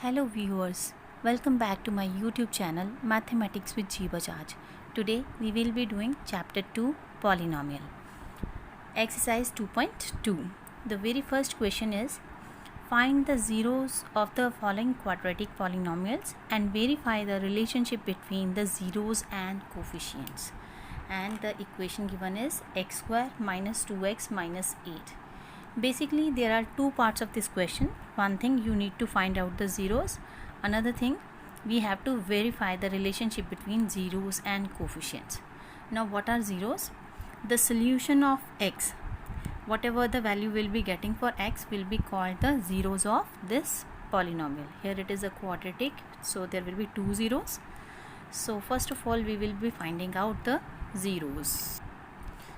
Hello viewers, welcome back to my YouTube channel Mathematics with G Bajaj. Today we will be doing chapter 2 Polynomial. Exercise 2.2. The very first question is find the zeros of the following quadratic polynomials and verify the relationship between the zeros and coefficients. And the equation given is x square minus 2x minus 8. Basically there are two parts of this question. One thing, you need to find out the zeros. Another thing, we have to verify the relationship between zeros and coefficients. Now what are zeros? The solution of x, whatever the value will be getting for x, will be called the zeros of this polynomial. Here it is a quadratic, so there will be two zeros. So first of all we will be finding out the zeros.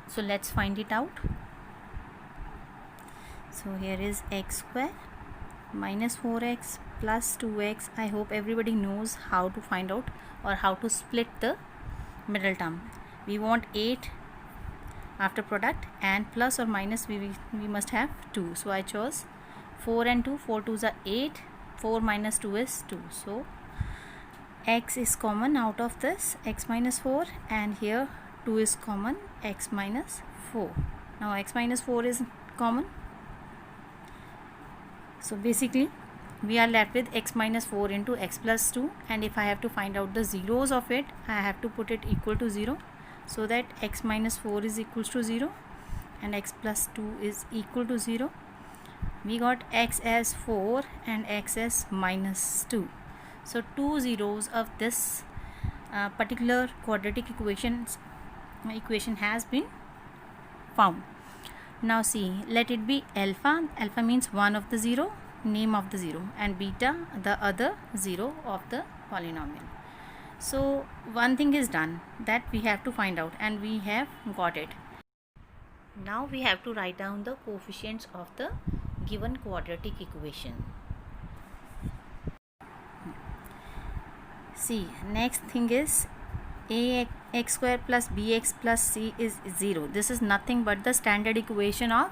So let's find it out. So here is x square minus 4x plus 2x. I hope everybody knows how to find out or how to split the middle term. We want 8 after product, and plus or minus we must have 2. So I chose 4 and 2. 4 2s are 8. 4 minus 2 is 2. So x is common out of this, x minus 4, and here 2 is common, x minus 4. Now x minus 4 is common. So basically we are left with x minus 4 into x plus 2, and if I have to find out the zeros of it, I have to put it equal to 0, so that x minus 4 is equals to 0 and x plus 2 is equal to 0. We got x as 4 and x as minus 2. So two zeros of this particular quadratic equation has been found. Now see, let it be alpha. Alpha means one of the zero, name of the zero, and beta the other zero of the polynomial. So one thing is done, that we have to find out, and we have got it. Now we have to write down the coefficients of the given quadratic equation. See, next thing is ax square plus bx plus c is 0. This is nothing but the standard equation of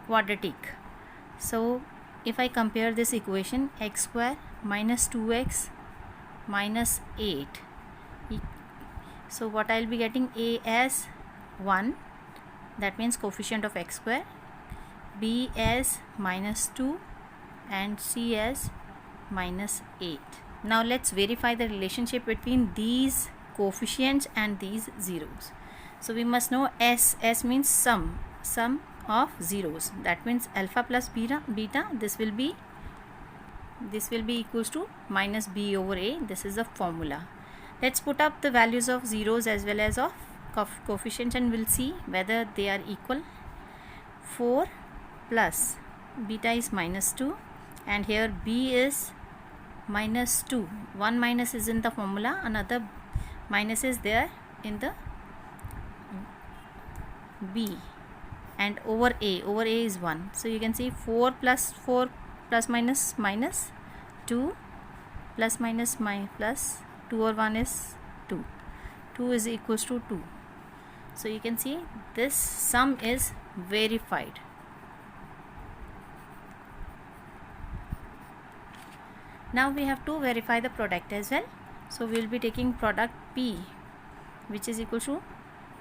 quadratic. So if I compare this equation, x square minus 2x minus 8, so what I will be getting, a as 1, that means coefficient of x square, b as minus 2, and c as minus 8. Now let's verify the relationship between these coefficients and these zeros. So we must know s means sum of zeros, that means alpha plus beta, this will be equals to minus b over a. This is the formula. Let's put up the values of zeros as well as of coefficients, and we'll see whether they are equal. 4 plus beta is minus 2, and here b is minus 2. One minus is in the formula, another minus is there in the b, and over a is 1. So you can see 4 plus minus 2 plus minus plus 2 or 1 is 2. 2 is equals to 2. So you can see this sum is verified. Now we have to verify the product as well. So we will be taking product p, which is equal to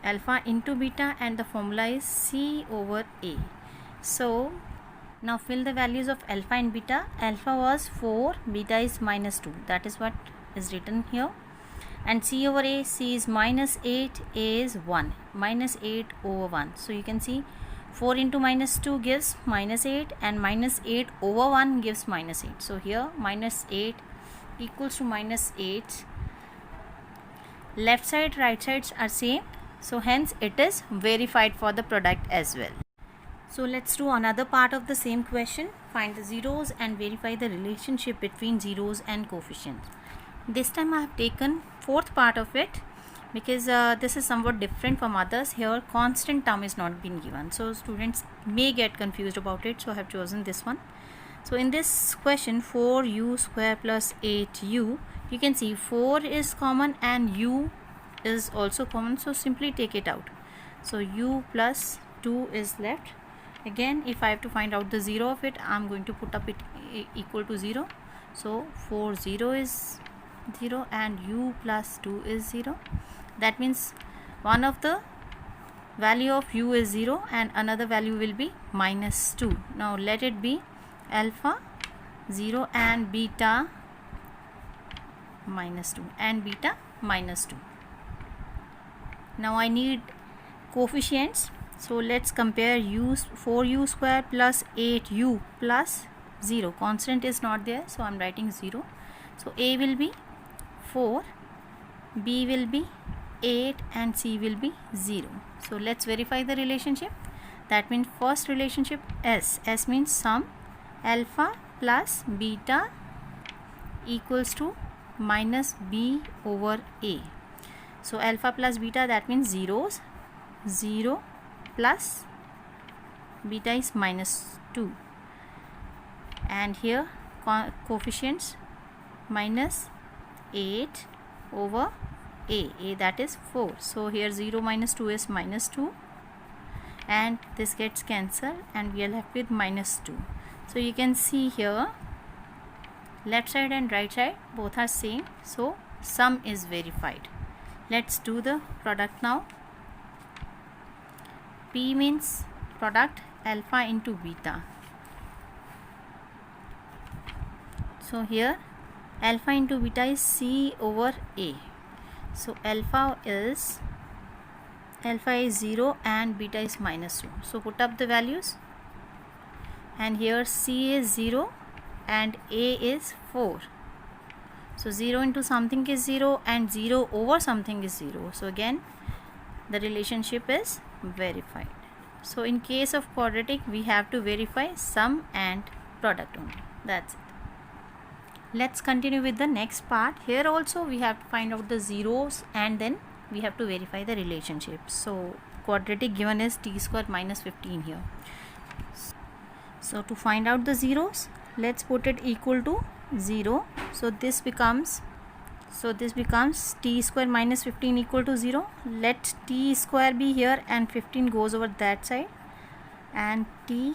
alpha into beta, and the formula is c over a. So now fill the values of alpha and beta. Alpha was 4, beta is minus 2. That is what is written here. And c over a, c is minus 8, a is 1. Minus 8 over 1. So you can see 4 into minus 2 gives minus 8, and minus 8 over 1 gives minus 8. So here minus 8 equals to minus 8. Left side, right sides are same. So hence it is verified for the product as well. So let's do another part of the same question. Find the zeros and verify the relationship between zeros and coefficients. This time I have taken fourth part of it, because this is somewhat different from others. Here constant term is not been given, so students may get confused about it, so I have chosen this one. So in this question, 4u square plus 8u, you can see 4 is common and u is also common, so simply take it out. So u plus 2 is left. Again, if I have to find out the zero of it, I am going to put up it equal to 0. So 4 0 is 0 and u plus 2 is 0. That means one of the value of u is 0 and another value will be minus 2. Now let it be alpha 0 and beta minus 2 and beta minus 2. Now I need coefficients. So let's compare 4u square plus 8u plus 0. Constant is not there, so I'm writing 0. So a will be 4, b will be 8 and c will be 0. So let's verify the relationship. That means first relationship S means sum alpha plus beta equals to minus b over a. So alpha plus beta, that means zeros. 0 plus beta is minus 2, and here coefficients minus 8 over a, that is 4. So here 0 minus 2 is minus 2 and this gets cancelled and we are left with minus 2. So you can see here left side and right side both are same, so sum is verified. Let's do the product now. P means product alpha into beta. So here alpha into beta is c over a. So alpha is 0 and beta is minus 2. So put up the values, and here c is 0 and a is 4. So 0 into something is 0 and 0 over something is 0. So again the relationship is verified. So in case of quadratic we have to verify sum and product only. That's it. Let's continue with the next part. Here also we have to find out the zeros and then we have to verify the relationship. So quadratic given is t square minus 15 here. So to find out the zeros, let's put it equal to 0. So this becomes t square minus 15 equal to 0. Let t square be here and 15 goes over that side, and t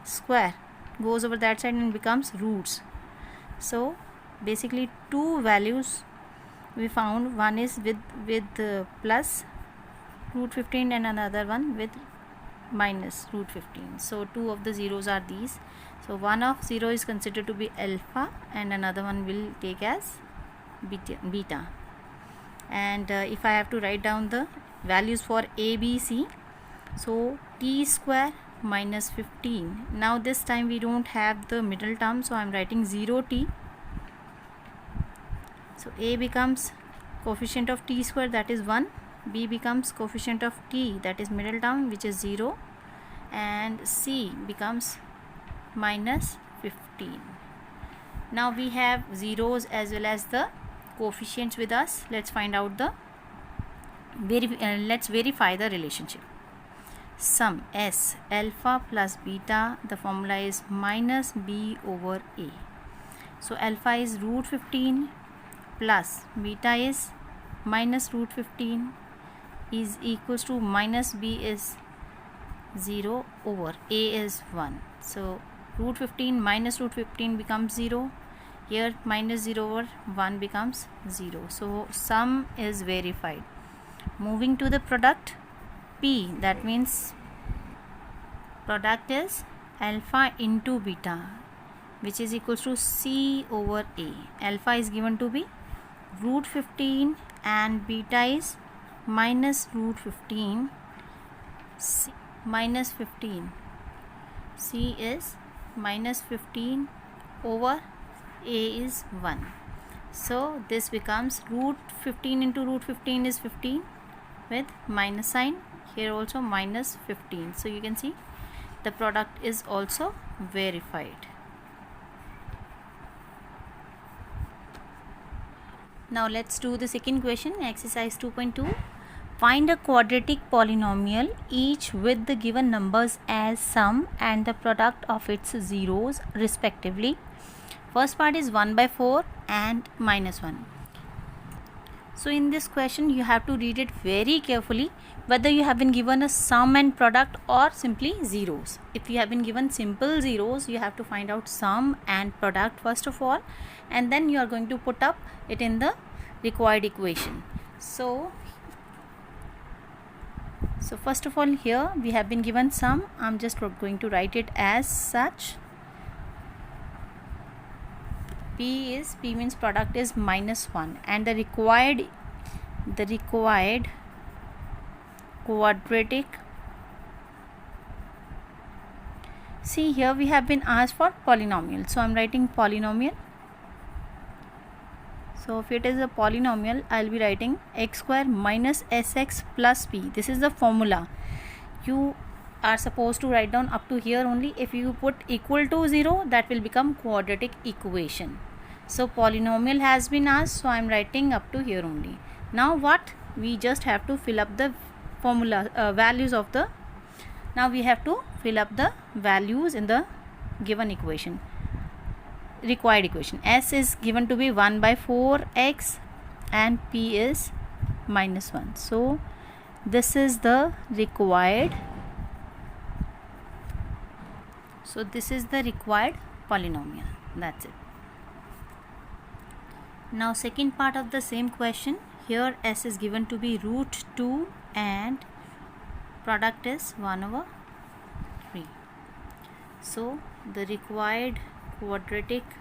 square goes over that side and becomes roots. So basically two values we found. One is with plus root 15 and another one with minus root 15. So two of the zeros are these. So one of 0 is considered to be alpha and another one will take as beta. And if I have to write down the values for a, b, c, so t square minus 15. Now this time we don't have the middle term, so I am writing 0t. So a becomes coefficient of t square, that is 1. B becomes coefficient of t, that is middle term, which is 0, and c becomes minus 15. Now we have zeros as well as the coefficients with us. Let's find out the let's verify the relationship. Sum S alpha plus beta, the formula is minus b over a. So alpha is root 15 plus beta is minus root 15 is equals to minus b is 0 over a is 1. So root 15 minus root 15 becomes 0. Here minus 0 over 1 becomes 0. So sum is verified. Moving to the product P, that means product is alpha into beta, which is equals to c over a. Alpha is given to be root 15 and beta is minus root 15. C minus 15. C is minus 15 over a is 1. So this becomes root 15 into root 15 is 15 with minus sign. Here also minus 15. So you can see the product is also verified. Now let's do the second question, exercise 2.2. Find a quadratic polynomial each with the given numbers as sum and the product of its zeros respectively. First part is 1 by 4 and minus 1. So in this question you have to read it very carefully, whether you have been given a sum and product or simply zeros. If you have been given simple zeros, you have to find out sum and product first of all, and then you are going to put up it in the required equation. So first of all, here we have been given sum. I'm just going to write it as such. P means product is -1, and the required quadratic. See, here we have been asked for polynomial, so I'm writing polynomial. So if it is a polynomial, I'll be writing x square minus sx plus p. This is the formula. You are supposed to write down up to here only. If you put equal to 0, that will become quadratic equation. So polynomial has been asked, so I am writing up to here only. Now what? We just have to fill up the formula values of the. Now we have to fill up the values in the given equation, required equation. S is given to be 1 by 4x and p is -1. So this is the required. So this is the required polynomial. That's it. Now second part of the same question. Here s is given to be √2 and product is 1/3. So the required quadratic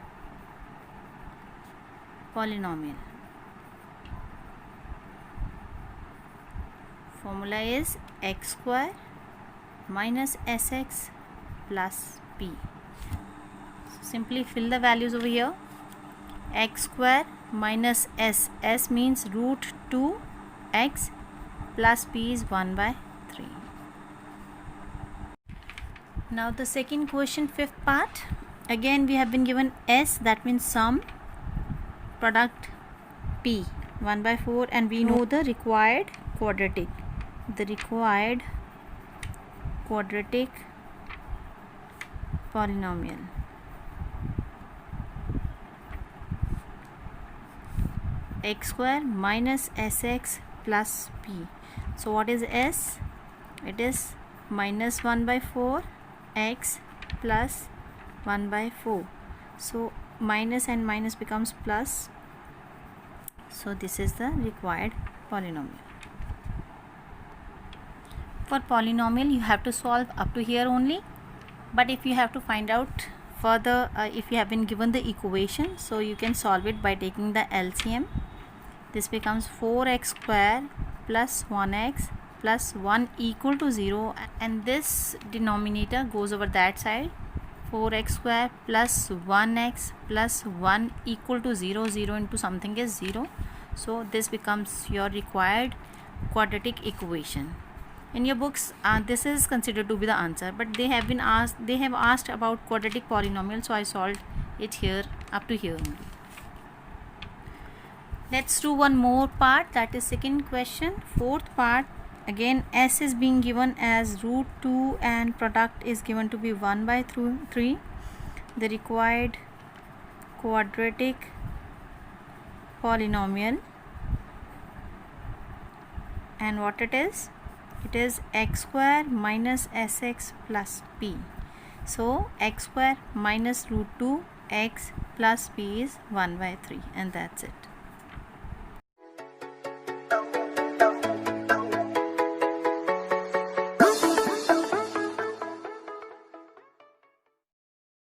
polynomial formula is x square minus sx plus p. So simply fill the values over here. X square minus s means √2x plus p is 1/3. Now the second question, fifth part. Again we have been given s, that means sum, product p 1/4, and we know the required quadratic. The required quadratic polynomial x square minus sx plus p. So what is s? It is -1/4 x plus 1/4. So minus and minus becomes plus. So this is the required polynomial. For polynomial you have to solve up to here only, but if you have to find out further, if you have been given the equation, so you can solve it by taking the LCM. This becomes 4x square plus 1x plus 1 equal to 0, and this denominator goes over that side. 4x square plus 1x plus 1 equal to 0. 0 into something is 0. So this becomes your required quadratic equation. In your books this is considered to be the answer, but they have asked about quadratic polynomial, so I solved it here up to here only. Let's do one more part, that is second question, fourth part. Again s is being given as √2 and product is given to be 1/3. The required quadratic polynomial, and what it is? It is x square minus sx plus p. So x square minus √2 x plus p is 1/3, and that's it.